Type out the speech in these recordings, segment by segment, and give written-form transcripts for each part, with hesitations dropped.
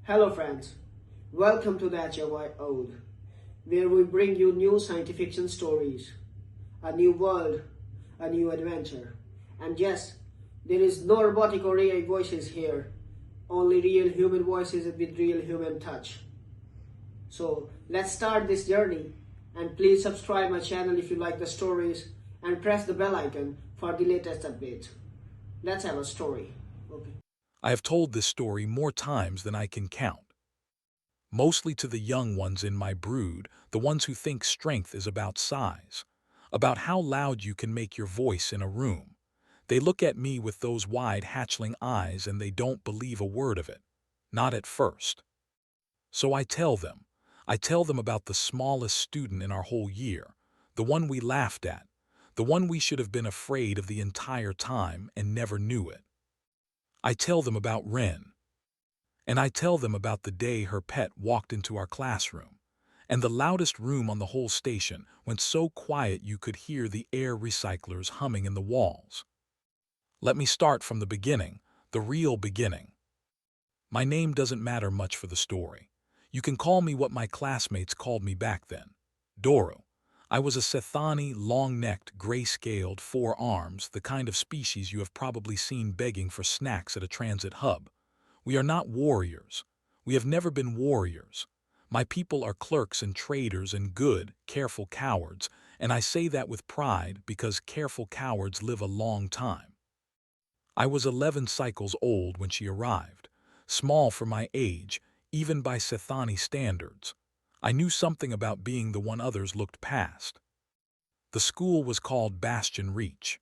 Hello friends, welcome to the HFY Ode, where we bring you new science fiction stories, a new world, a new adventure. And yes, there is no robotic or AI voices here, only real human voices with real human touch. So let's start this journey, and please subscribe my channel if you like the stories and press the bell icon for the latest updates. Let's have a story. Okay. I have told this story more times than I can count, mostly to the young ones in my brood, the ones who think strength is about size, about how loud you can make your voice in a room. They look at me with those wide hatchling eyes and they don't believe a word of it, not at first. So I tell them about the smallest student in our whole year, the one we laughed at, the one we should have been afraid of the entire time and never knew it. I tell them about Wren. And I tell them about the day her pet walked into our classroom, and the loudest room on the whole station went so quiet you could hear the air recyclers humming in the walls. Let me start from the beginning, the real beginning. My name doesn't matter much for the story. You can call me what my classmates called me back then. Doru. I was a Sethani, long-necked, gray-scaled, four arms, the kind of species you have probably seen begging for snacks at a transit hub. We are not warriors. We have never been warriors. My people are clerks and traders and good, careful cowards, and I say that with pride because careful cowards live a long time. I was 11 cycles old when she arrived, small for my age, even by Sethani standards. I knew something about being the one others looked past. The school was called Bastion Reach.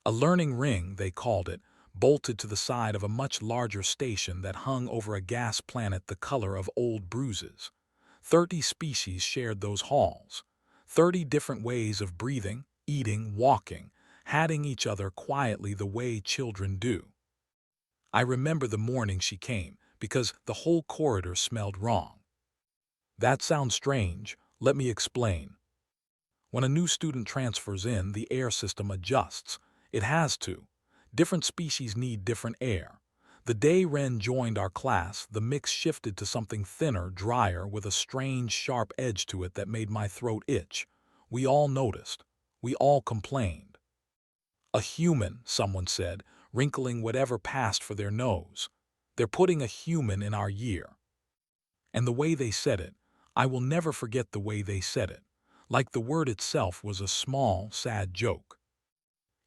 A learning ring, they called it, bolted to the side of a much larger station that hung over a gas planet the color of old bruises. 30 species shared those halls. 30 different ways of breathing, eating, walking, hatting each other quietly the way children do. I remember the morning she came, because the whole corridor smelled wrong. That sounds strange. Let me explain. When a new student transfers in, the air system adjusts. It has to. Different species need different air. The day Wren joined our class, the mix shifted to something thinner, drier, with a strange, sharp edge to it that made my throat itch. We all noticed. We all complained. A human, someone said, wrinkling whatever passed for their nose. They're putting a human in our year. And the way they said it, I will never forget the way they said it. Like the word itself was a small, sad joke.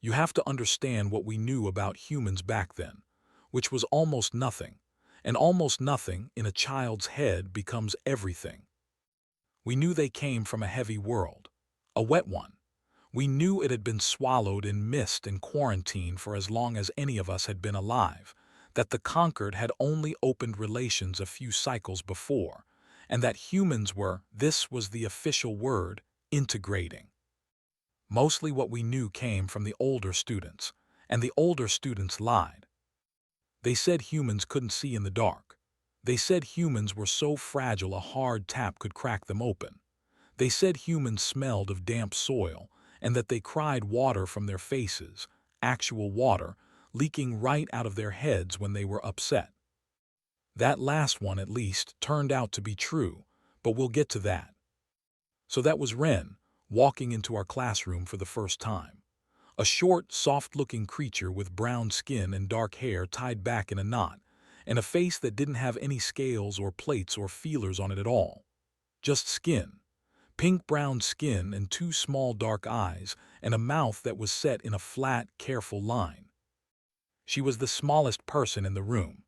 You have to understand what we knew about humans back then, which was almost nothing, and almost nothing in a child's head becomes everything. We knew they came from a heavy world, a wet one. We knew it had been swallowed in mist and quarantine for as long as any of us had been alive, that the conquered had only opened relations a few cycles before, and that humans were, this was the official word, integrating. Mostly what we knew came from the older students, and the older students lied. They said humans couldn't see in the dark. They said humans were so fragile a hard tap could crack them open. They said humans smelled of damp soil, and that they cried water from their faces, actual water, leaking right out of their heads when they were upset. That last one, at least, turned out to be true, but we'll get to that. So that was Wren, walking into our classroom for the first time. A short, soft-looking creature with brown skin and dark hair tied back in a knot, and a face that didn't have any scales or plates or feelers on it at all. Just skin. Pink-brown skin and two small dark eyes, and a mouth that was set in a flat, careful line. She was the smallest person in the room.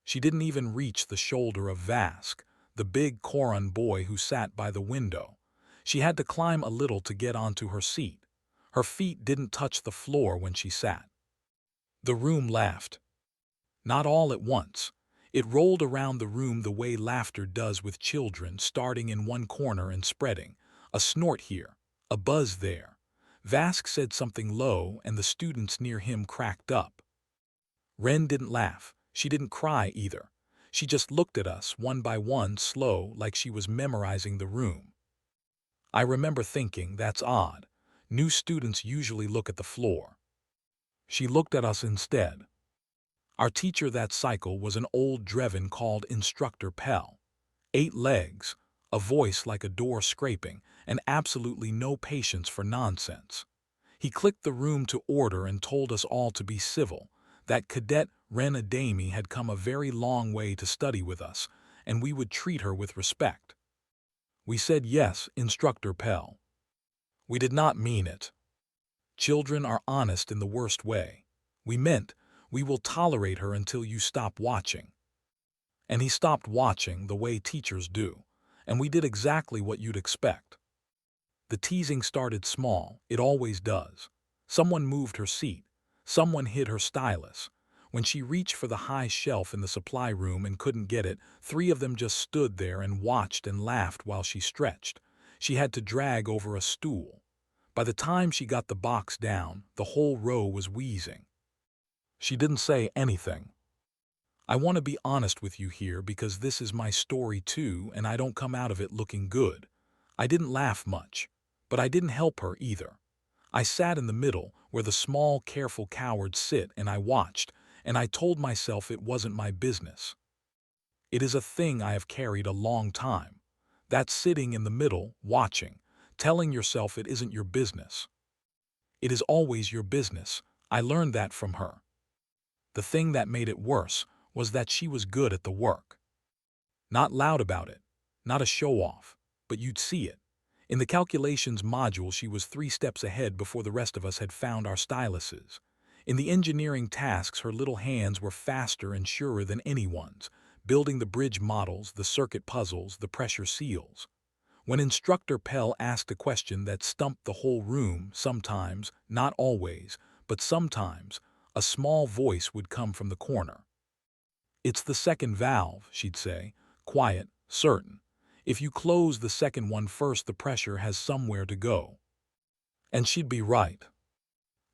She didn't even reach the shoulder of Vask, the big Koran boy who sat by the window. She had to climb a little to get onto her seat. Her feet didn't touch the floor when she sat. The room laughed. Not all at once. It rolled around the room the way laughter does with children, starting in one corner and spreading. A snort here, a buzz there. Vask said something low, and the students near him cracked up. Wren didn't laugh. She didn't cry either. She just looked at us, one by one, slow, like she was memorizing the room. I remember thinking, that's odd. New students usually look at the floor. She looked at us instead. Our teacher that cycle was an old Dreven called Instructor Pell. 8 legs, a voice like a door scraping, and absolutely no patience for nonsense. He clicked the room to order and told us all to be civil, that Cadet Ren Adami had come a very long way to study with us, and we would treat her with respect. We said yes, Instructor Pell. We did not mean it. Children are honest in the worst way. We meant, we will tolerate her until you stop watching. And he stopped watching the way teachers do, and we did exactly what you'd expect. The teasing started small, it always does. Someone moved her seat. Someone hid her stylus. When she reached for the high shelf in the supply room and couldn't get it, 3 of them just stood there and watched and laughed while she stretched. She had to drag over a stool. By the time she got the box down, the whole row was wheezing. She didn't say anything. I want to be honest with you here because this is my story too, and I don't come out of it looking good. I didn't laugh much, but I didn't help her either. I sat in the middle, where the small, careful cowards sit, and I watched, and I told myself it wasn't my business. It is a thing I have carried a long time. That sitting in the middle, watching, telling yourself it isn't your business. It is always your business. I learned that from her. The thing that made it worse was that she was good at the work. Not loud about it, not a show-off, but you'd see it. In the calculations module, she was 3 steps ahead before the rest of us had found our styluses. In the engineering tasks, her little hands were faster and surer than anyone's, building the bridge models, the circuit puzzles, the pressure seals. When Instructor Pell asked a question that stumped the whole room, sometimes, not always, but sometimes, a small voice would come from the corner. "It's the second valve," she'd say, quiet, certain. "If you close the second one first, the pressure has somewhere to go." And she'd be right.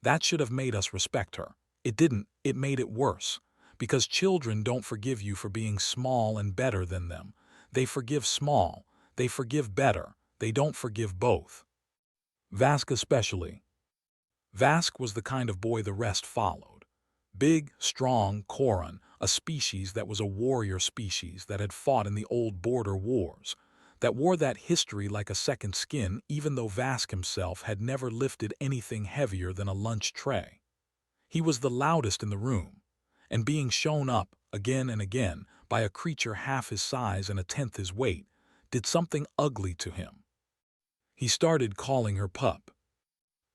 That should have made us respect her. It didn't, it made it worse. Because children don't forgive you for being small and better than them. They forgive small, they forgive better, they don't forgive both. Vask especially. Vask was the kind of boy the rest followed. Big, strong, Koran, a species that was a warrior species that had fought in the old border wars, that wore that history like a second skin even though Vask himself had never lifted anything heavier than a lunch tray. He was the loudest in the room, and being shown up, again and again, by a creature half his size and a tenth his weight, did something ugly to him. He started calling her pup.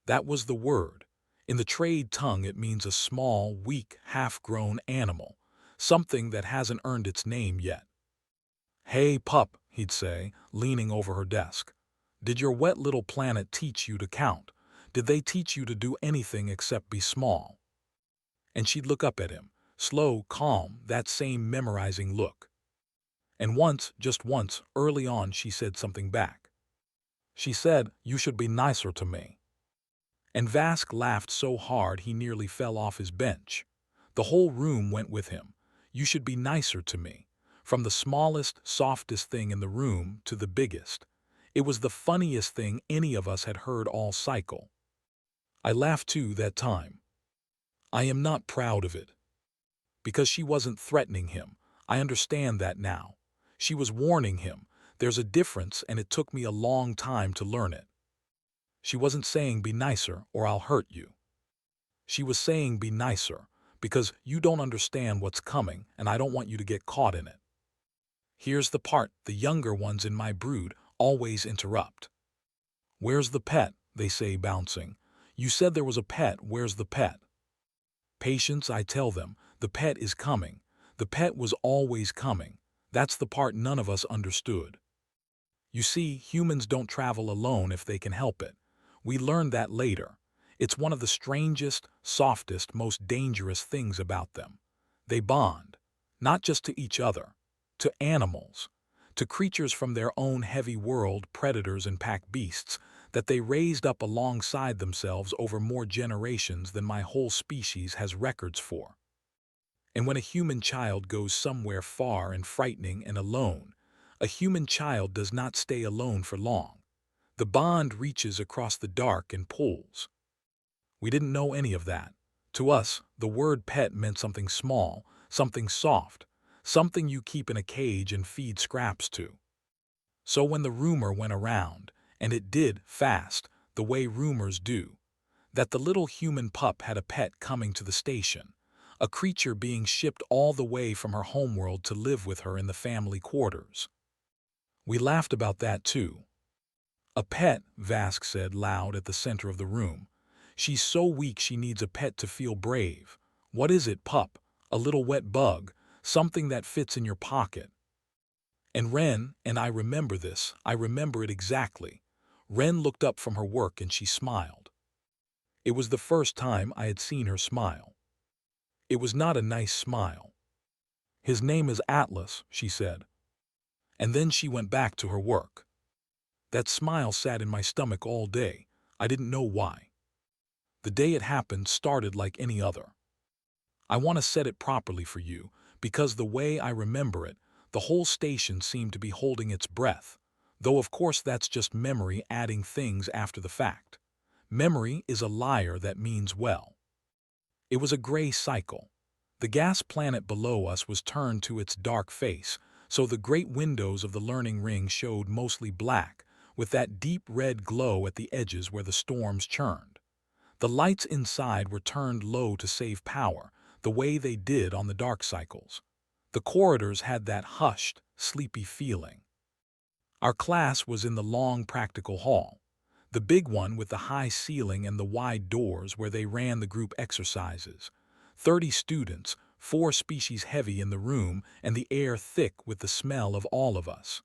That was the word. In the trade tongue, it means a small, weak, half-grown animal, something that hasn't earned its name yet. "Hey, pup," he'd say, leaning over her desk. "Did your wet little planet teach you to count? Did they teach you to do anything except be small?" And she'd look up at him, slow, calm, that same memorizing look. And once, just once, early on, she said something back. She said, "You should be nicer to me." And Vask laughed so hard he nearly fell off his bench. The whole room went with him. "You should be nicer to me." From the smallest, softest thing in the room to the biggest. It was the funniest thing any of us had heard all cycle. I laughed too that time. I am not proud of it. Because she wasn't threatening him. I understand that now. She was warning him. There's a difference, and it took me a long time to learn it. She wasn't saying be nicer or I'll hurt you. She was saying be nicer because you don't understand what's coming and I don't want you to get caught in it. Here's the part the younger ones in my brood always interrupt. "Where's the pet?" they say, bouncing. "You said there was a pet. Where's the pet?" "Patience," I tell them. "The pet is coming. The pet was always coming." That's the part none of us understood. You see, humans don't travel alone if they can help it. We learned that later. It's one of the strangest, softest, most dangerous things about them. They bond, not just to each other, to animals, to creatures from their own heavy world, predators and pack beasts, that they raised up alongside themselves over more generations than my whole species has records for. And when a human child goes somewhere far and frightening and alone, a human child does not stay alone for long. The bond reaches across the dark and pulls. We didn't know any of that. To us, the word pet meant something small, something soft, something you keep in a cage and feed scraps to. So when the rumor went around, and it did fast, the way rumors do, that the little human pup had a pet coming to the station, a creature being shipped all the way from her homeworld to live with her in the family quarters. We laughed about that too. A pet, Vask said loud at the center of the room. She's so weak she needs a pet to feel brave. What is it, pup? A little wet bug, something that fits in your pocket. And Wren, and I remember this, I remember it exactly. Wren looked up from her work and she smiled. It was the first time I had seen her smile. It was not a nice smile. His name is Atlas, she said. And then she went back to her work. That smile sat in my stomach all day. I didn't know why. The day it happened started like any other. I want to set it properly for you, because the way I remember it, the whole station seemed to be holding its breath, though of course that's just memory adding things after the fact. Memory is a liar that means well. It was a gray cycle. The gas planet below us was turned to its dark face, so the great windows of the learning ring showed mostly black, with that deep red glow at the edges where the storms churned. The lights inside were turned low to save power, the way they did on the dark cycles. The corridors had that hushed, sleepy feeling. Our class was in the long practical hall, the big one with the high ceiling and the wide doors where they ran the group exercises. 30 students, 4 species heavy in the room and the air thick with the smell of all of us.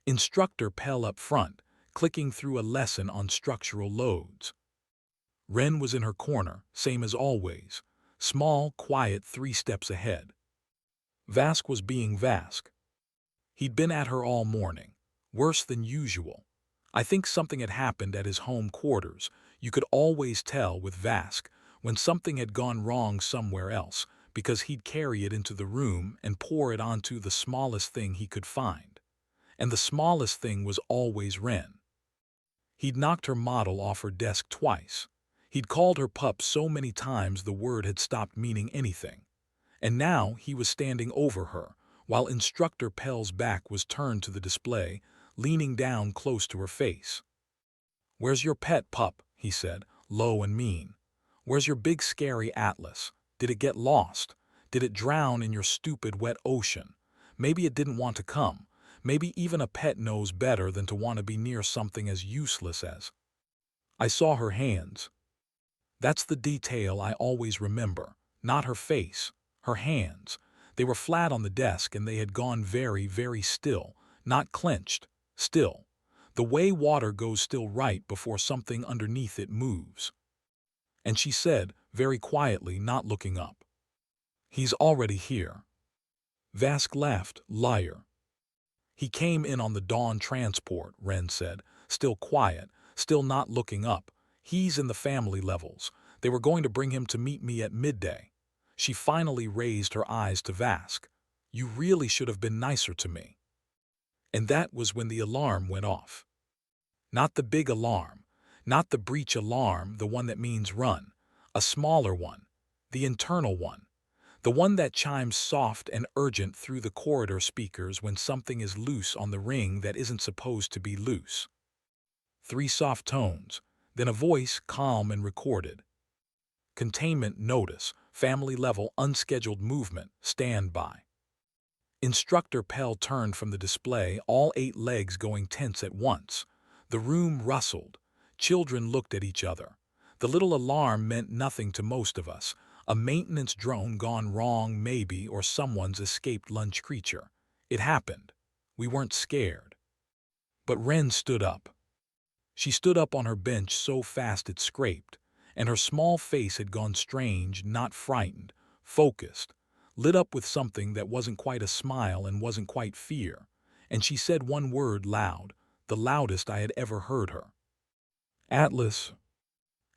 Instructor Pell up front, clicking through a lesson on structural loads. Wren was in her corner, same as always, small, quiet 3 steps ahead. Vask was being Vask. He'd been at her all morning, worse than usual. I think something had happened at his home quarters. You could always tell with Vask when something had gone wrong somewhere else, because he'd carry it into the room and pour it onto the smallest thing he could find. And the smallest thing was always Wren. He'd knocked her model off her desk twice. He'd called her pup so many times the word had stopped meaning anything. And now he was standing over her, while Instructor Pell's back was turned to the display, leaning down close to her face. "Where's your pet, pup?" he said, low and mean. "Where's your big scary Atlas? Did it get lost? Did it drown in your stupid wet ocean? Maybe it didn't want to come. Maybe even a pet knows better than to want to be near something as useless as—" I saw her hands. That's the detail I always remember, not her face, her hands. They were flat on the desk and they had gone very, very still, not clenched, still. The way water goes still right before something underneath it moves. And she said, very quietly, not looking up, "He's already here." Vask laughed, liar. "He came in on the dawn transport," Wren said, still quiet, still not looking up. "He's in the family levels. They were going to bring him to meet me at midday." She finally raised her eyes to Vask. "You really should have been nicer to me." And that was when the alarm went off. Not the big alarm, not the breach alarm, the one that means run. A smaller one, the internal one. The one that chimes soft and urgent through the corridor speakers when something is loose on the ring that isn't supposed to be loose. 3 soft tones, then a voice calm and recorded. "Containment notice, family level unscheduled movement, stand by." Instructor Pell turned from the display, all 8 legs going tense at once. The room rustled. Children looked at each other. The little alarm meant nothing to most of us. A maintenance drone gone wrong maybe, or someone's escaped lunch creature. It happened. We weren't scared. But Wren stood up. She stood up on her bench so fast it scraped, and her small face had gone strange, not frightened, focused, lit up with something that wasn't quite a smile and wasn't quite fear. And she said one word loud, the loudest I had ever heard her. "Atlas."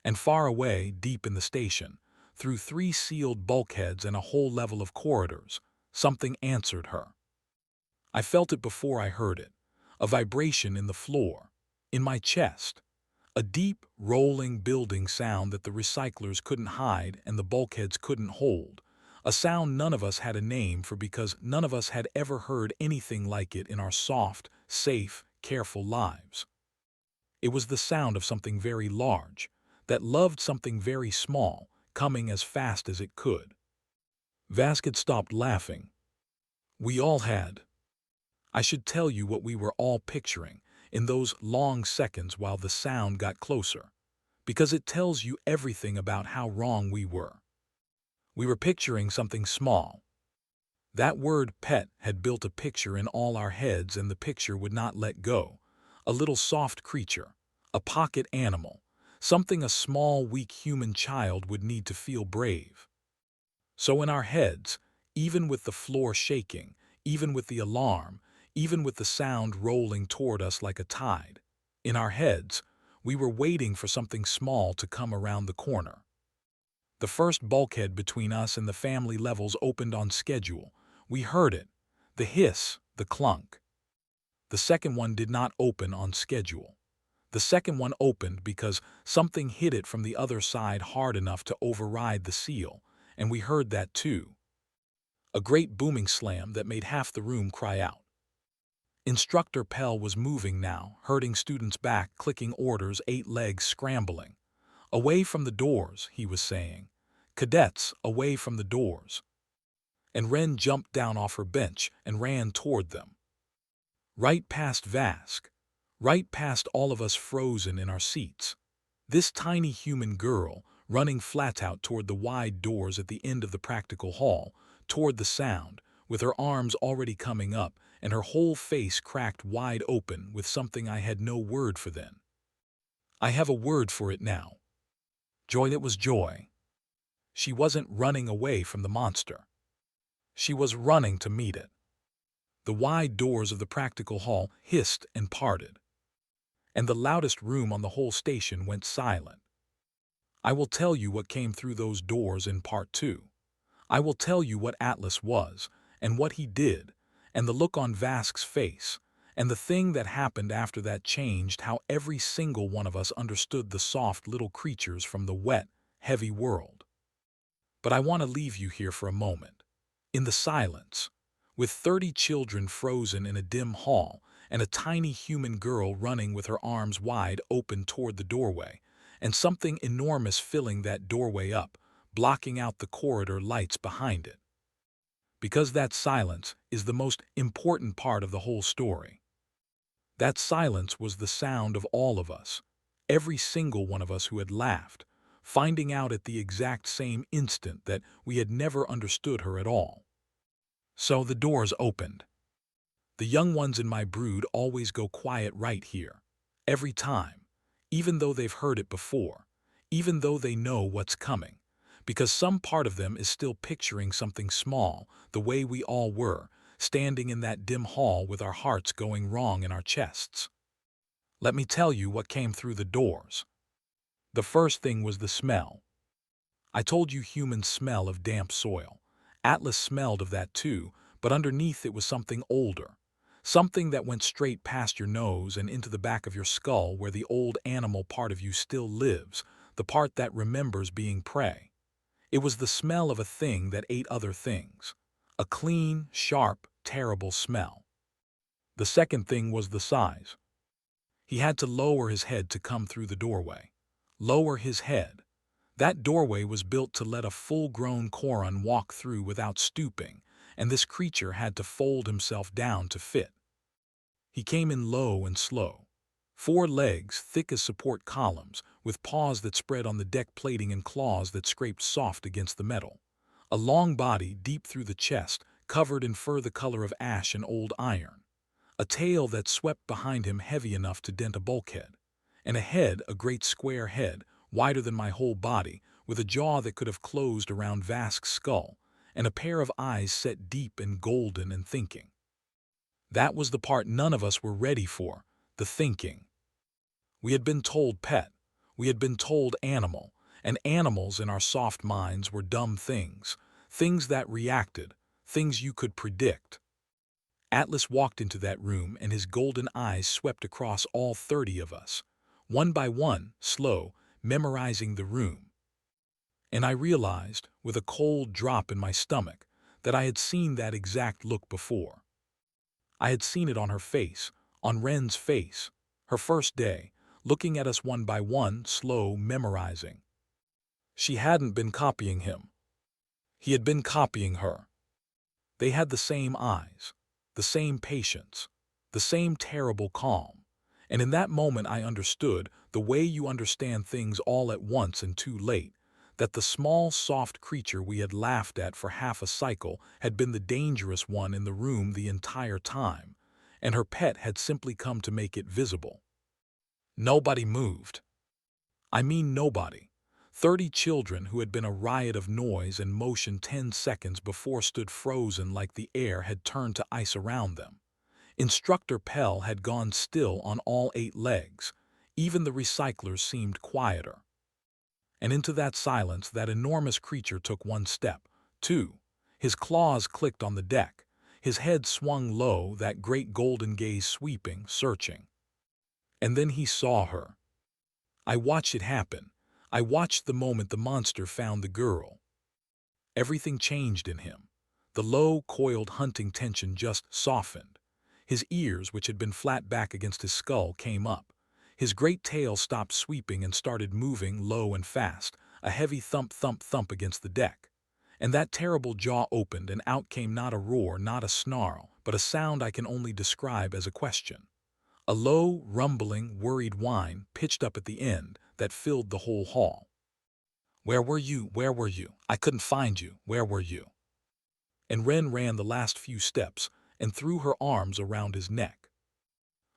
And far away, deep in the station, through 3 sealed bulkheads and a whole level of corridors, something answered her. I felt it before I heard it, a vibration in the floor, in my chest. A deep, rolling building sound that the recyclers couldn't hide and the bulkheads couldn't hold. A sound none of us had a name for because none of us had ever heard anything like it in our soft, safe, careful lives. It was the sound of something very large, that loved something very small, coming as fast as it could. Vask had stopped laughing. We all had. I should tell you what we were all picturing in those long seconds while the sound got closer, because it tells you everything about how wrong we were. We were picturing something small. That word pet had built a picture in all our heads, and the picture would not let go. A little soft creature, a pocket animal, something a small, weak human child would need to feel brave. So in our heads, even with the floor shaking, even with the alarm, even with the sound rolling toward us like a tide, in our heads, we were waiting for something small to come around the corner. The first bulkhead between us and the family levels opened on schedule. We heard it, the hiss, the clunk. The second one did not open on schedule. The second one opened because something hit it from the other side hard enough to override the seal, and we heard that too. A great booming slam that made half the room cry out. Instructor Pell was moving now, herding students back, clicking orders, 8 legs scrambling. Away from the doors, he was saying. Cadets, away from the doors. And Wren jumped down off her bench and ran toward them. Right past Vask. Right past all of us frozen in our seats. This tiny human girl, running flat out toward the wide doors at the end of the practical hall, toward the sound, with her arms already coming up and her whole face cracked wide open with something I had no word for then. I have a word for it now. Joy. It was joy. She wasn't running away from the monster. She was running to meet it. The wide doors of the practical hall hissed and parted, and the loudest room on the whole station went silent. I will tell you what came through those doors in part 2. I will tell you what Atlas was, and what he did, and the look on Vask's face, and the thing that happened after that changed how every single one of us understood the soft little creatures from the wet, heavy world. But I want to leave you here for a moment, in the silence, with 30 children frozen in a dim hall and a tiny human girl running with her arms wide open toward the doorway, and something enormous filling that doorway up, blocking out the corridor lights behind it. Because that silence is the most important part of the whole story. That silence was the sound of all of us, every single one of us who had laughed, finding out at the exact same instant that we had never understood her at all. So the doors opened. The young ones in my brood always go quiet right here, every time, even though they've heard it before, even though they know what's coming, because some part of them is still picturing something small, the way we all were, standing in that dim hall with our hearts going wrong in our chests. Let me tell you what came through the doors. The first thing was the smell. I told you humans smell of damp soil. Atlas smelled of that too, but underneath it was something older. Something that went straight past your nose and into the back of your skull where the old animal part of you still lives, the part that remembers being prey. It was the smell of a thing that ate other things. A clean, sharp, terrible smell. The second thing was the size. He had to lower his head to come through the doorway. Lower his head. That doorway was built to let a full-grown Koran walk through without stooping, and this creature had to fold himself down to fit. He came in low and slow. 4 legs, thick as support columns, with paws that spread on the deck plating and claws that scraped soft against the metal. A long body deep through the chest, covered in fur the color of ash and old iron. A tail that swept behind him heavy enough to dent a bulkhead. And a head, a great square head, wider than my whole body, with a jaw that could have closed around Vask's skull, and a pair of eyes set deep and golden and thinking. That was the part none of us were ready for, the thinking. We had been told pet, we had been told animal, and animals in our soft minds were dumb things, things that reacted, things you could predict. Atlas walked into that room and his golden eyes swept across all 30 of us. one by one, slow, memorizing the room. And I realized, with a cold drop in my stomach, that I had seen that exact look before. I had seen it on her face, on Ren's face, her first day, looking at us one by one, slow, memorizing. She hadn't been copying him. He had been copying her. They had the same eyes, the same patience, the same terrible calm. And in that moment I understood, the way you understand things all at once and too late, that the small, soft creature we had laughed at for half a cycle had been the dangerous one in the room the entire time, and her pet had simply come to make it visible. Nobody moved. I mean nobody. 30 children who had been a riot of noise and motion 10 seconds before stood frozen like the air had turned to ice around them. Instructor Pell had gone still on all 8 legs. Even the recyclers seemed quieter. And into that silence that enormous creature took one step, two. His claws clicked on the deck. His head swung low, that great golden gaze sweeping, searching. And then he saw her. I watched it happen. I watched the moment the monster found the girl. Everything changed in him. The low, coiled hunting tension just softened. His ears, which had been flat back against his skull, came up. His great tail stopped sweeping and started moving low and fast, a heavy thump, thump, thump against the deck. And that terrible jaw opened, and out came not a roar, not a snarl, but a sound I can only describe as a question. A low, rumbling, worried whine pitched up at the end that filled the whole hall. "Where were you? Where were you? I couldn't find you. Where were you?" And Ren ran the last few steps and threw her arms around his neck.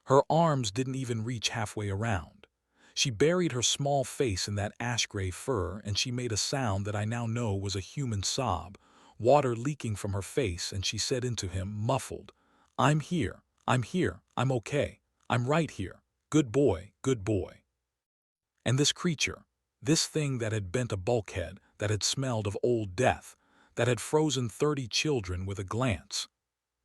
Her arms didn't even reach halfway around. She buried her small face in that ash-gray fur, and she made a sound that I now know was a human sob, water leaking from her face, and she said into him, muffled, I'm here, I'm okay, I'm right here, good boy, good boy." And this creature, this thing that had bent a bulkhead, that had smelled of old death, that had frozen 30 children with a glance,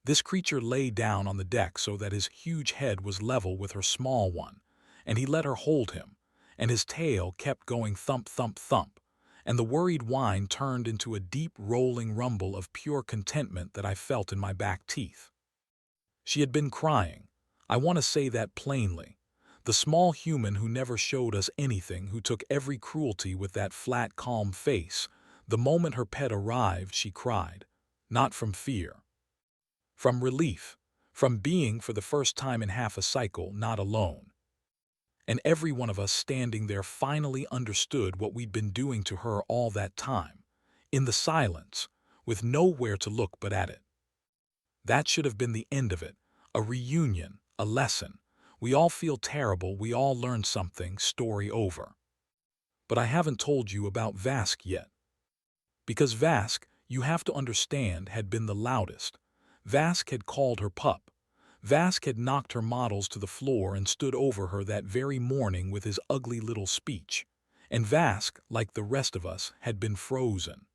this creature lay down on the deck so that his huge head was level with her small one, and he let her hold him, and his tail kept going thump, thump, thump, and the worried whine turned into a deep rolling rumble of pure contentment that I felt in my back teeth. She had been crying. I want to say that plainly. The small human who never showed us anything, who took every cruelty with that flat, calm face, the moment her pet arrived, she cried. Not from fear. From relief. From being, for the first time in half a cycle, not alone. And every one of us standing there finally understood what we'd been doing to her all that time. In the silence, with nowhere to look but at it. That should have been the end of it. A reunion, a lesson. We all feel terrible, we all learn something, story over. But I haven't told you about Vask yet. Because Vask, you have to understand, had been the loudest. Vask had called her pup. Vask had knocked her models to the floor and stood over her that very morning with his ugly little speech. And Vask, like the rest of us, had been frozen.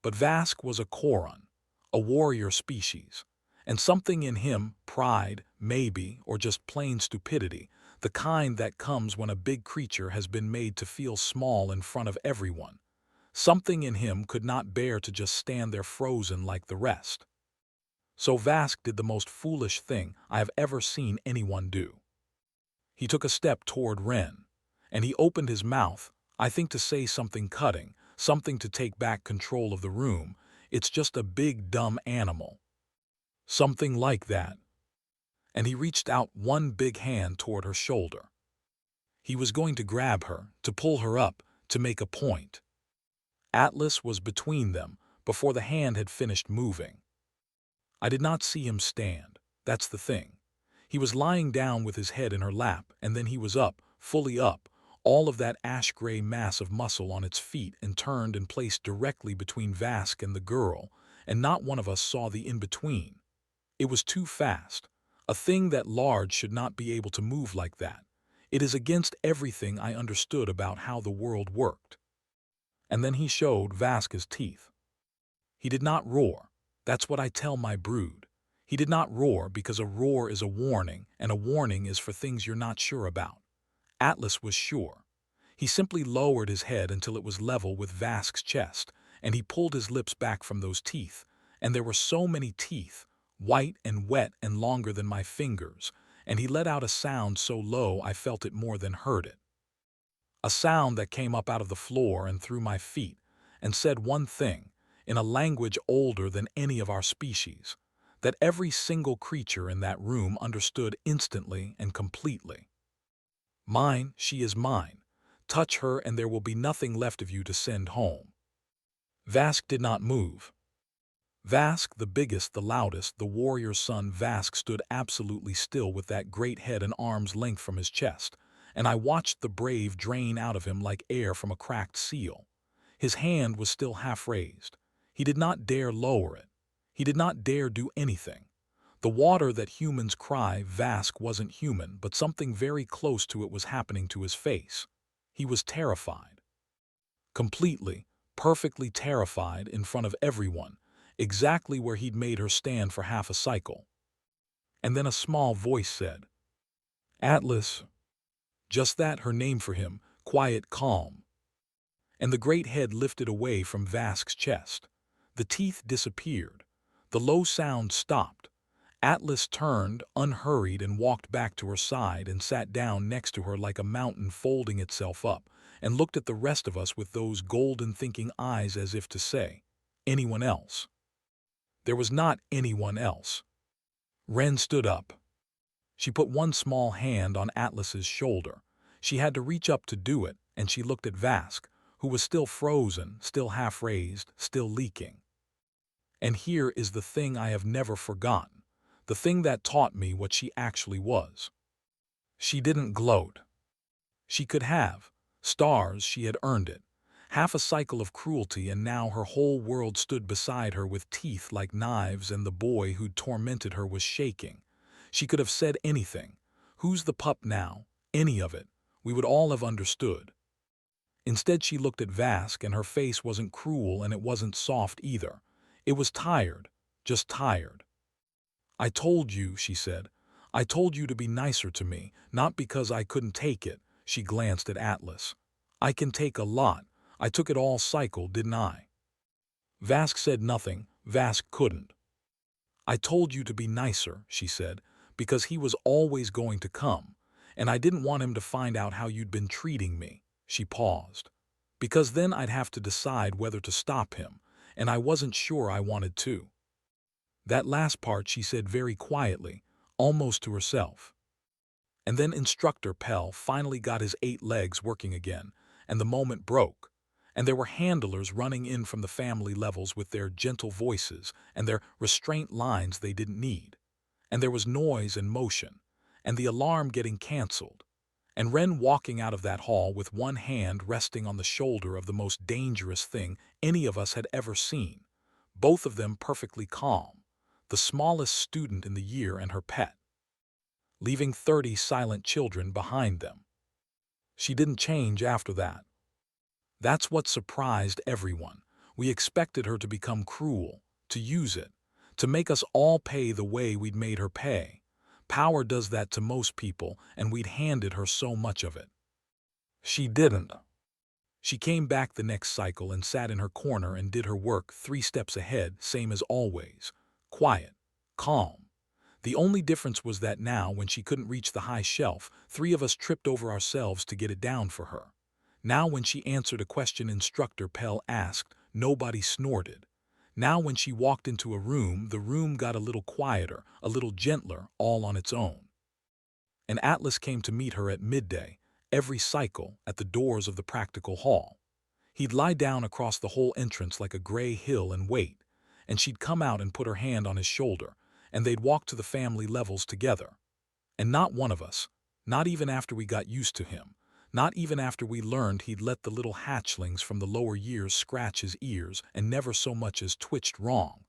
But Vask was a Koran, a warrior species. And something in him, pride, maybe, or just plain stupidity, the kind that comes when a big creature has been made to feel small in front of everyone. Something in him could not bear to just stand there frozen like the rest. So Vask did the most foolish thing I have ever seen anyone do. He took a step toward Ren, and he opened his mouth, I think to say something cutting, something to take back control of the room. It's just a big, dumb animal. Something like that. And he reached out one big hand toward her shoulder. He was going to grab her, to pull her up, to make a point. Atlas was between them before the hand had finished moving. I did not see him stand. That's the thing. He was lying down with his head in her lap, and then he was up, fully up, all of that ash-gray mass of muscle on its feet, and turned and placed directly between Vask and the girl, and not one of us saw the in-between. It was too fast. A thing that large should not be able to move like that. It is against everything I understood about how the world worked. And then he showed Vaska's teeth. He did not roar. That's what I tell my brood. He did not roar because a roar is a warning, and a warning is for things you're not sure about. Atlas was sure. He simply lowered his head until it was level with Vask's chest, and he pulled his lips back from those teeth, and there were so many teeth, white and wet and longer than my fingers, and he let out a sound so low I felt it more than heard it. A sound that came up out of the floor and through my feet, and said one thing, in a language older than any of our species, that every single creature in that room understood instantly and completely. Mine, she is mine. Touch her and there will be nothing left of you to send home. Vask did not move. Vask, the biggest, the loudest, the warrior's son, Vask stood absolutely still with that great head an arm's length from his chest, and I watched the brave drain out of him like air from a cracked seal. His hand was still half raised. He did not dare lower it. He did not dare do anything. The water that humans cry Vask wasn't human, but something very close to it was happening to his face. He was terrified. Completely, perfectly terrified in front of everyone, exactly where he'd made her stand for half a cycle. And then a small voice said, "Atlas." Just that, her name for him, quiet, calm. And the great head lifted away from Vask's chest. The teeth disappeared. The low sound stopped. Atlas turned, unhurried, and walked back to her side and sat down next to her like a mountain folding itself up, and looked at the rest of us with those golden thinking eyes as if to say, "Anyone else?" There was not anyone else. Ren stood up. She put one small hand on Atlas's shoulder. She had to reach up to do it, and she looked at Vask, who was still frozen, still half-raised, still leaking. And here is the thing I have never forgotten, the thing that taught me what she actually was. She didn't gloat. She could have. Stars, she had earned it. Half a cycle of cruelty, and now her whole world stood beside her with teeth like knives, and the boy who'd tormented her was shaking. She could have said anything. Who's the pup now? Any of it. We would all have understood. Instead, she looked at Vask, and her face wasn't cruel and it wasn't soft either. It was tired, just tired. "I told you," she said. "I told you to be nicer to me, not because I couldn't take it." She glanced at Atlas. "I can take a lot. I took it all cycle, didn't I?" Vask said nothing. Vask couldn't. "I told you to be nicer," she said, "because he was always going to come, and I didn't want him to find out how you'd been treating me." She paused. "Because then I'd have to decide whether to stop him, and I wasn't sure I wanted to." That last part she said very quietly, almost to herself. And then Instructor Pell finally got his 8 legs working again, and the moment broke. And there were handlers running in from the family levels with their gentle voices and their restraint lines they didn't need. And there was noise and motion, and the alarm getting canceled. And Ren walking out of that hall with one hand resting on the shoulder of the most dangerous thing any of us had ever seen, both of them perfectly calm, the smallest student in the year and her pet, leaving 30 silent children behind them. She didn't change after that. That's what surprised everyone. We expected her to become cruel, to use it, to make us all pay the way we'd made her pay. Power does that to most people, and we'd handed her so much of it. She didn't. She came back the next cycle and sat in her corner and did her work 3 steps ahead, same as always. Quiet, calm. The only difference was that now, when she couldn't reach the high shelf, 3 of us tripped over ourselves to get it down for her. Now when she answered a question Instructor Pell asked, nobody snorted. Now when she walked into a room, the room got a little quieter, a little gentler, all on its own. And Atlas came to meet her at midday, every cycle, at the doors of the practical hall. He'd lie down across the whole entrance like a gray hill and wait, and she'd come out and put her hand on his shoulder, and they'd walk to the family levels together. And not one of us, not even after we got used to him, not even after we learned he'd let the little hatchlings from the lower years scratch his ears and never so much as twitched wrong,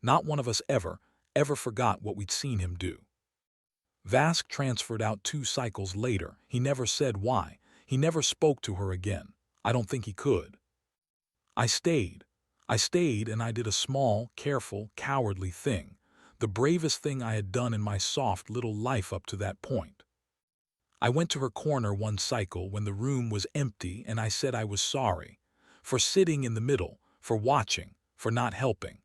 not one of us ever forgot what we'd seen him do. Vask transferred out 2 cycles later. He never said why. He never spoke to her again. I don't think he could. I stayed. I stayed, and I did a small, careful, cowardly thing, the bravest thing I had done in my soft little life up to that point. I went to her corner one cycle when the room was empty and I said I was sorry. For sitting in the middle, for watching, for not helping.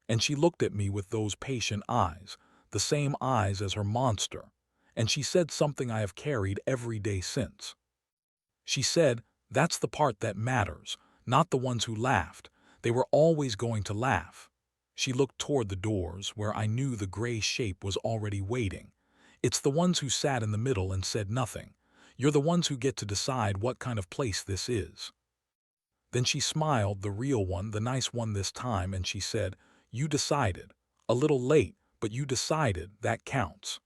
And she looked at me with those patient eyes, the same eyes as her monster, and she said something I have carried every day since. She said, "That's the part that matters, not the ones who laughed. They were always going to laugh." She looked toward the doors, where I knew the gray shape was already waiting. "It's the ones who sat in the middle and said nothing. You're the ones who get to decide what kind of place this is." Then she smiled, the real one, the nice one this time, and she said, "You decided. A little late, but you decided. That counts."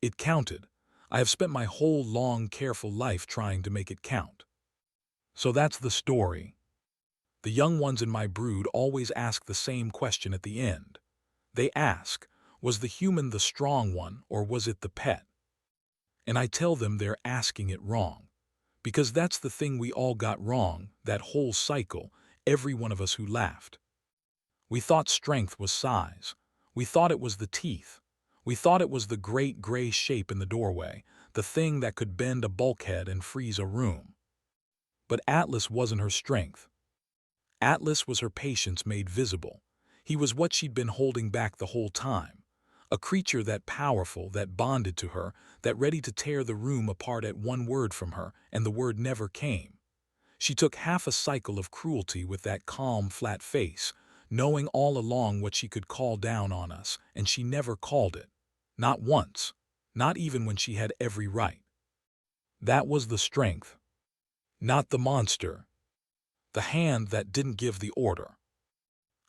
It counted. I have spent my whole long, careful life trying to make it count. So that's the story. The young ones in my brood always ask the same question at the end. They ask, was the human the strong one or was it the pet? And I tell them they're asking it wrong. Because that's the thing we all got wrong, that whole cycle, every one of us who laughed. We thought strength was size. We thought it was the teeth. We thought it was the great gray shape in the doorway, the thing that could bend a bulkhead and freeze a room. But Atlas wasn't her strength. Atlas was her patience made visible. He was what she'd been holding back the whole time. A creature that powerful, that bonded to her, that ready to tear the room apart at one word from her, and the word never came. She took half a cycle of cruelty with that calm, flat face, knowing all along what she could call down on us, and she never called it. Not once. Not even when she had every right. That was the strength. Not the monster. The hand that didn't give the order.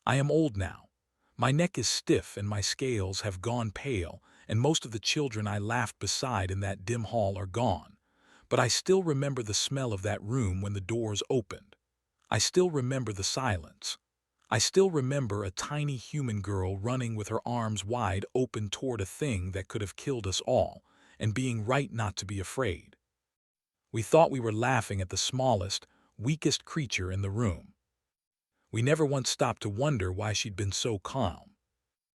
I am old now. My neck is stiff and my scales have gone pale, and most of the children I laughed beside in that dim hall are gone. But I still remember the smell of that room when the doors opened. I still remember the silence. I still remember a tiny human girl running with her arms wide open toward a thing that could have killed us all, and being right not to be afraid. We thought we were laughing at the smallest, weakest creature in the room. We never once stopped to wonder why she'd been so calm.